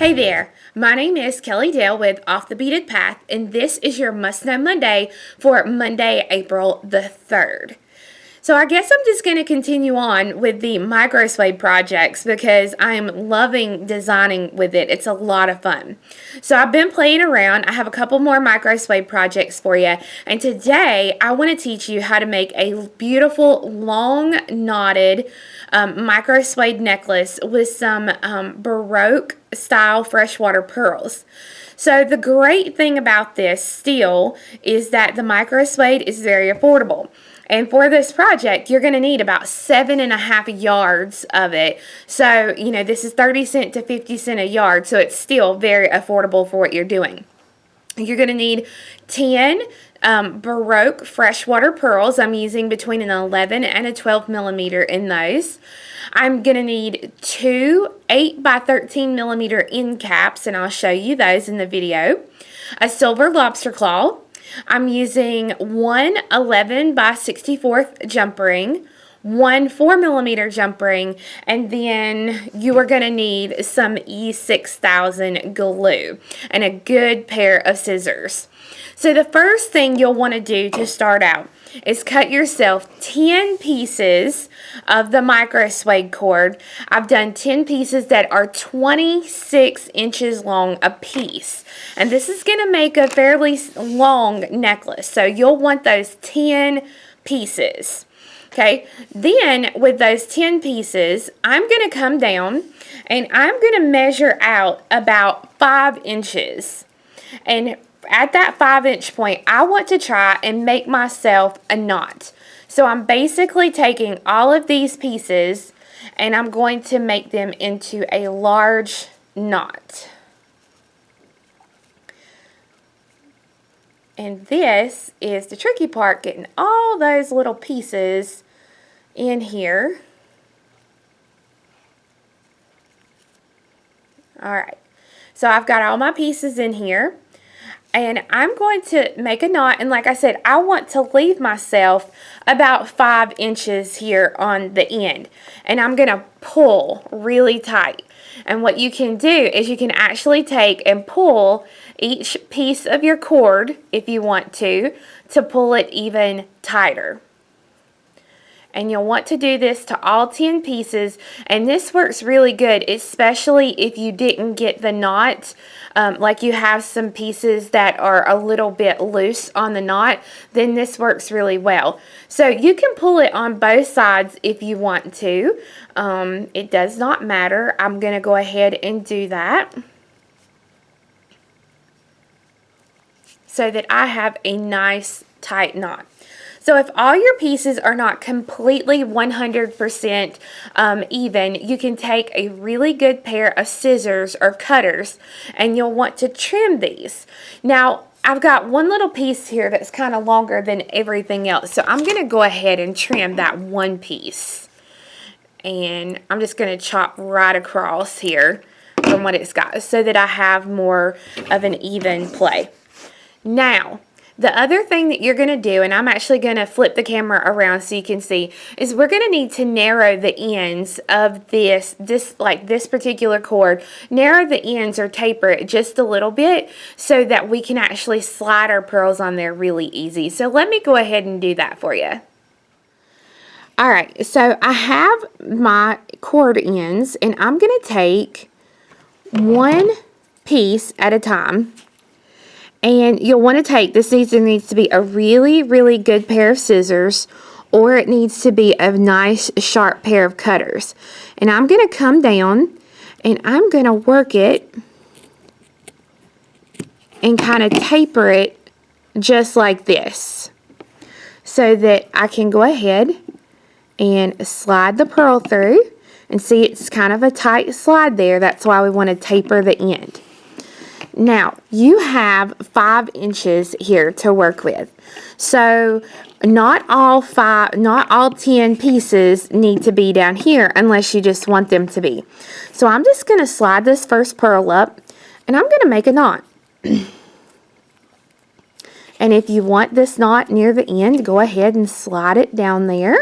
Hey there, my name is Kelly Dale with Off the Beaded Path, and this is your Must Know Monday for Monday, April the 3rd. So I guess I'm just going to continue on with the Microsuede projects because I'm loving designing with it. It's a lot of fun. So I've been playing around. I have a couple more Microsuede projects for you. And today I want to teach you how to make a beautiful long knotted Microsuede necklace with some Baroque style freshwater pearls. So the great thing about this steel is that the Microsuede is very affordable. And for this project, you're going to need about 7.5 yards of it. So, you know, this is 30 cents to 50 cents a yard, so it's still very affordable for what you're doing. You're going to need 10 Baroque freshwater pearls. I'm using between an 11 and a 12 millimeter in those. I'm going to need 2 8 by 13 millimeter end caps, and I'll show you those in the video. A silver lobster claw. I'm using 1 11 by 64th jump ring, 1 4 millimeter jump ring, and then you are going to need some E6000 glue and a good pair of scissors. So the first thing you'll want to do to start out is cut yourself 10 pieces of the Microsuede cord. I've done 10 pieces that are 26 inches long a piece. And this is going to make a fairly long necklace. So you'll want those 10 pieces. Okay, then with those 10 pieces, I'm going to come down and I'm going to measure out about 5 inches. And at that 5-inch point, I want to try and make myself a knot. So I'm basically taking all of these pieces and I'm going to make them into a large knot. And this is the tricky part, getting all those little pieces in here. Alright, so I've got all my pieces in here. And I'm going to make a knot, and like I said, I want to leave myself about 5 inches here on the end. And I'm going to pull really tight. And what you can do is you can actually take and pull each piece of your cord, if you want to pull it even tighter. And you'll want to do this to all 10 pieces, and this works really good, especially if you didn't get the knot, like you have some pieces that are a little bit loose on the knot, then this works really well. So you can pull it on both sides if you want to. It does not matter. I'm going to go ahead and do that so that I have a nice tight knot. So if all your pieces are not completely 100% even, you can take a really good pair of scissors or cutters and you'll want to trim these. Now, I've got one little piece here that's kind of longer than everything else, so I'm going to go ahead and trim that one piece. And I'm just going to chop right across here from what it's got so that I have more of an even play. Now, the other thing that you're going to do, and I'm actually going to flip the camera around so you can see, is we're going to need to narrow the ends of this particular cord. Narrow the ends or taper it just a little bit so that we can actually slide our pearls on there really easy. So let me go ahead and do that for you. Alright, so I have my cord ends, and I'm going to take one piece at a time. And you'll want to take, this needs to be a really, really good pair of scissors, or it needs to be a nice sharp pair of cutters. And I'm going to come down and I'm going to work it and kind of taper it just like this so that I can go ahead and slide the pearl through. And see, it's kind of a tight slide there. That's why we want to taper the end. Now, you have 5 inches here to work with. So, not all 10 pieces need to be down here unless you just want them to be. So, I'm just going to slide this first pearl up, and I'm going to make a knot. And if you want this knot near the end, go ahead and slide it down there.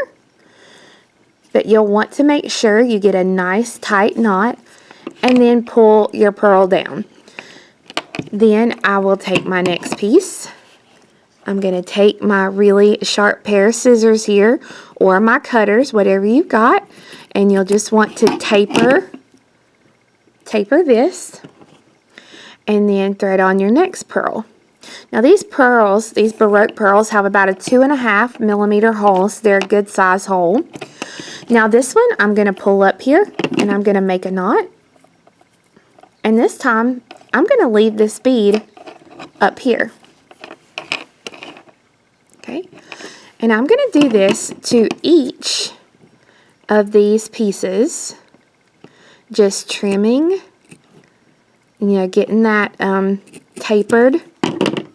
But you'll want to make sure you get a nice tight knot. and then pull your pearl down. Then I will take my next piece. I'm going to take my really sharp pair of scissors here, or my cutters, whatever you've got, and you'll just want to taper this, and then thread on your next pearl. Now these pearls, these Baroque pearls, have about a 2.5 millimeter hole, so they're a good size hole. Now this one I'm going to pull up here, and I'm going to make a knot. And this time I'm going to leave this bead up here. Okay, and I'm going to do this to each of these pieces, just trimming, you know, getting that tapered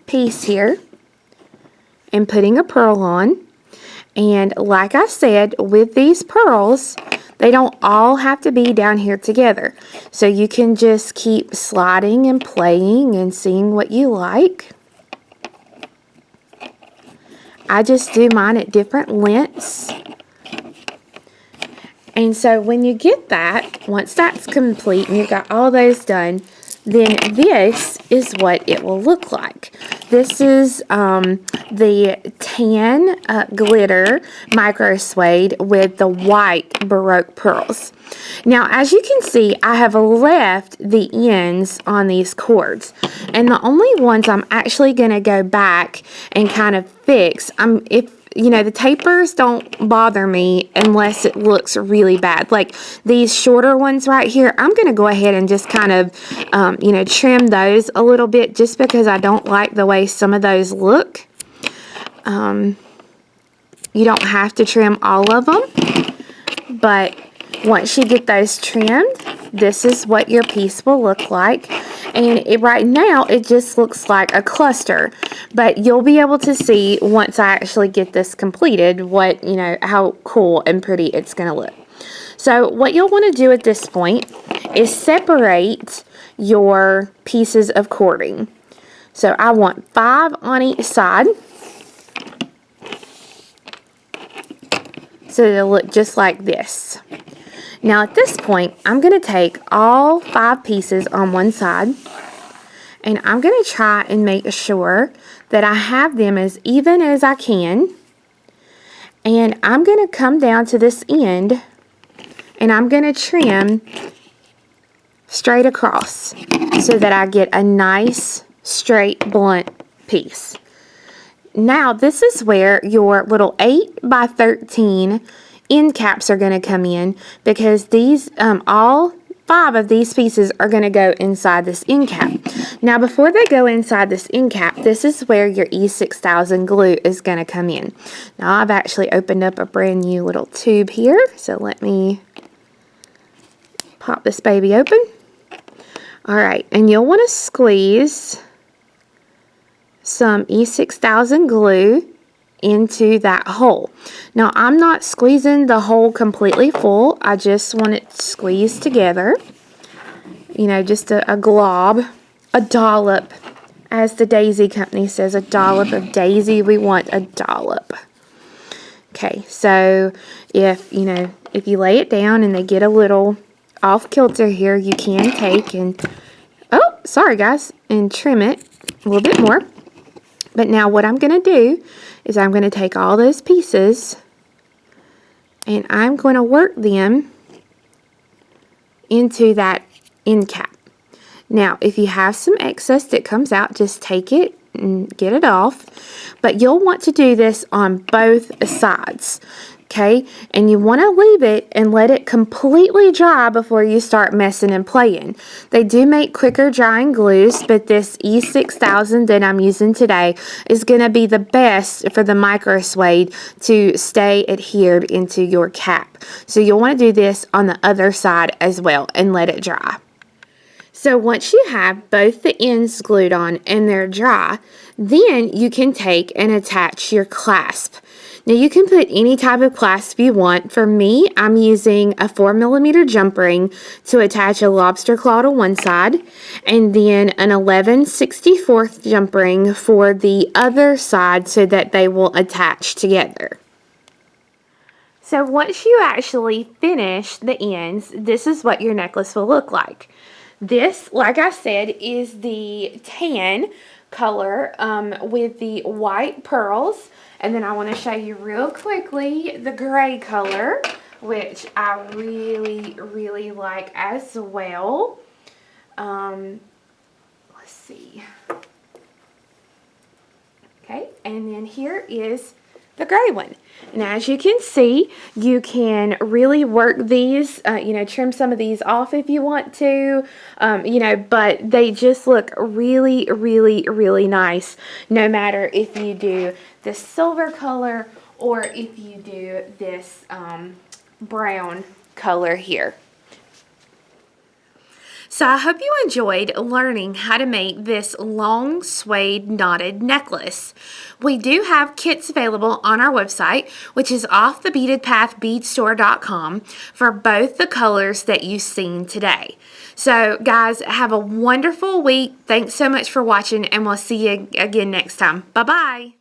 piece here and putting a pearl on. And like I said, with these pearls, they don't all have to be down here together, so you can just keep sliding and playing and seeing what you like. I just do mine at different lengths. And so when you get that, once that's complete and you've got all those done, then this is what it will look like. This is the tan glitter Microsuede with the white Baroque pearls. Now, as you can see, I have left the ends on these cords, and the only ones I'm actually going to go back and kind of fix, if you know, the tapers don't bother me unless it looks really bad. Like these shorter ones right here, I'm going to go ahead and just kind of, you know, trim those a little bit, just because I don't like the way some of those look. You don't have to trim all of them, but once you get those trimmed, this is what your piece will look like. And right now it just looks like a cluster, but you'll be able to see once I actually get this completed what, you know, how cool and pretty it's going to look. So what you'll want to do at this point is separate your pieces of cording. So I want 5 on each side, so it'll look just like this. Now at this point, I'm going to take all 5 pieces on one side, and I'm going to try and make sure that I have them as even as I can. And I'm going to come down to this end, and I'm going to trim straight across so that I get a nice straight blunt piece. Now this is where your little 8 by 13 end caps are going to come in, because these all 5 of these pieces are going to go inside this end cap. Now before they go inside this end cap, this is where your E6000 glue is going to come in. Now I've actually opened up a brand new little tube here, so let me pop this baby open. Alright, and you'll want to squeeze some E6000 glue into that hole. Now I'm not squeezing the hole completely full, I just want it squeezed together, you know, just a glob, a dollop, as the Daisy Company says, a dollop of daisy. We want a dollop. Okay, so if you know, if you lay it down and they get a little off kilter here, you can take and, oh sorry guys, and trim it a little bit more. But now what I'm going to do is I'm going to take all those pieces and I'm going to work them into that end cap. Now if you have some excess that comes out, just take it and get it off. But you'll want to do this on both sides. Okay, and you want to leave it and let it completely dry before you start messing and playing. They do make quicker drying glues, but this E6000 that I'm using today is going to be the best for the Microsuede to stay adhered into your cap. So you'll want to do this on the other side as well and let it dry. So once you have both the ends glued on and they're dry, then you can take and attach your clasp. Now you can put any type of clasp you want. For me, I'm using a 4mm jump ring to attach a lobster claw to one side, and then an 11/64 jump ring for the other side so that they will attach together. So once you actually finish the ends, this is what your necklace will look like. This, like I said, is the tan color with the white pearls. And then I want to show you real quickly the gray color, which I really, really like as well. Let's see. Okay, and then here is the gray one. And as you can see, you can really work these, trim some of these off if you want to, but they just look really, really, really nice, no matter if you do the silver color or if you do this brown color here. So I hope you enjoyed learning how to make this long suede knotted necklace. We do have kits available on our website, which is offthebeadedpathbeadstore.com, for both the colors that you've seen today. So guys, have a wonderful week. Thanks so much for watching, and we'll see you again next time. Bye-bye.